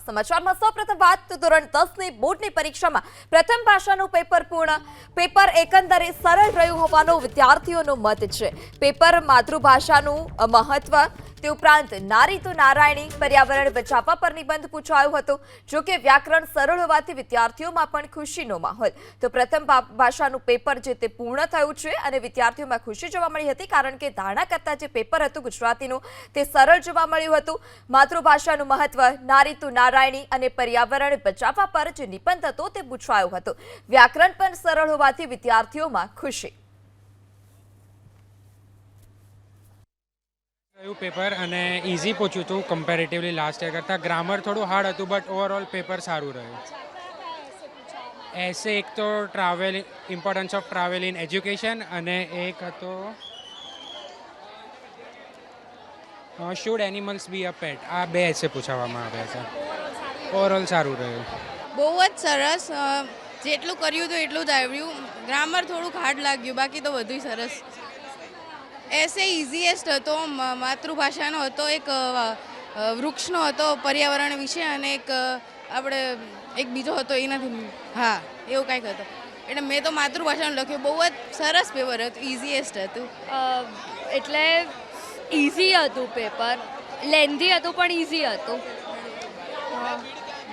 સમાચારમાં સૌપ્રથમ વાત તો ધોરણ 10 ની બોર્ડની પરીક્ષામાં પ્રથમ ભાષાનું પેપર પેપર એકંદરે સરળ રહ્યું હોવાનો વિદ્યાર્થીઓનો મત છે। પેપર માતૃભાષાનું મહત્વ તે ઉપરાંત નારી તો નારાયણી પર્યાવરણ બચાવવા પર નિબંધ પૂછાયો હતો। જો કે વ્યાકરણ સરળ હોવાથી વિદ્યાર્થીઓમાં પણ ખુશીનો માહોલ। તો પ્રથમ ભાષાનું પેપર જે તે પૂર્ણ થયું છે અને વિદ્યાર્થીઓમાં ખુશી જોવા મળી હતી, કારણ કે ધારણા કરતા જે પેપર હતું ગુજરાતીનું તે સરળ જોવા મળ્યું હતું। માતૃભાષાનું મહત્વ, નારી તો નારાયણી અને પર્યાવરણ બચાવવા પર જે નિબંધ હતો તે પૂછાયો હતો। વ્યાકરણ પણ સરળ હોવાથી વિદ્યાર્થીઓમાં ખુશી। પેપર અને ઇઝી પૂછ્યું હતું કમ્પેરેટિવલી લાસ્ટ યર કરતાં। ગ્રામર થોડું હાર્ડ હતું બટ ઓવરઓલ પેપર સારું રહ્યું। એસે એક તો travel, importance of travel in education, અને એક હતો શુડ એનિમલ્સ બી અ પેટ। આ બે એસે પૂછવામાં આવ્યા છે। ઓવરઓલ સારું રહ્યું। બહુ જ સરસ, જેટલું કર્યું હતું એટલું જ આવ્યું। ગ્રામર થોડુંક હાર્ડ લાગ્યું, બાકી તો બધું સરસ। એસે ઇઝીએસ્ટ હતો, માતૃભાષાનો હતો, એક વૃક્ષનો હતો પર્યાવરણ વિશે, અને આપણે એક બીજો હતો એ નથી, હા એવું કાંઈક હતું। એટલે મેં તો માતૃભાષાનું લખ્યું। બહુ જ સરસ પેપર હતું, ઇઝીએસ્ટ હતું। એટલે ઇઝી હતું પેપર, લેન્ધી હતું પણ ઇઝી હતું।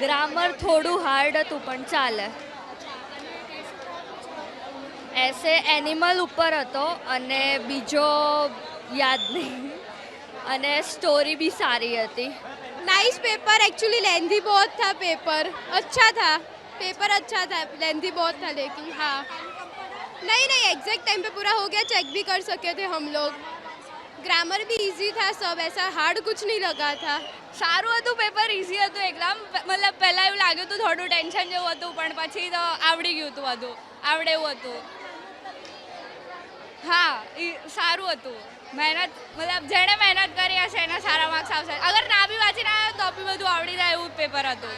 ગ્રામર થોડું હાર્ડ હતું પણ ચાલે। એસે એનિમલ ઉપર હતો અને બીજો યાદ નહીં, અને સ્ટોરી भी सारी थी। नाइस पेपर, एक्चुअली लेंथी बहुत था पेपर, अच्छा था पेपर, अच्छा था, लेंथी बहुत था लेकिन हाँ नहीं एग्जैक्ट टाइम पे पूरा हो गया, चेक भी कर सके थे हम लोग। ग्रामर भी इजी था, सब ऐसा हार्ड कुछ नहीं लगा था। સારું હતું પેપર, ઇઝી હતું એકદમ। મતલબ પહેલાં એવું લાગ્યું હતું થોડું ટેન્શન જેવું હતું, પણ પછી તો આવડી ગયું હતું, બધું આવડે એવું હતું। હા, સારું હતું। મહેનત, મતલબ જેણે મહેનત કરી હશે એને સારા માર્ક્સ આવશે। અગર ના બી વાંચીને આવ્યો તો બી બધું આવડી જાય એવું પેપર હતું।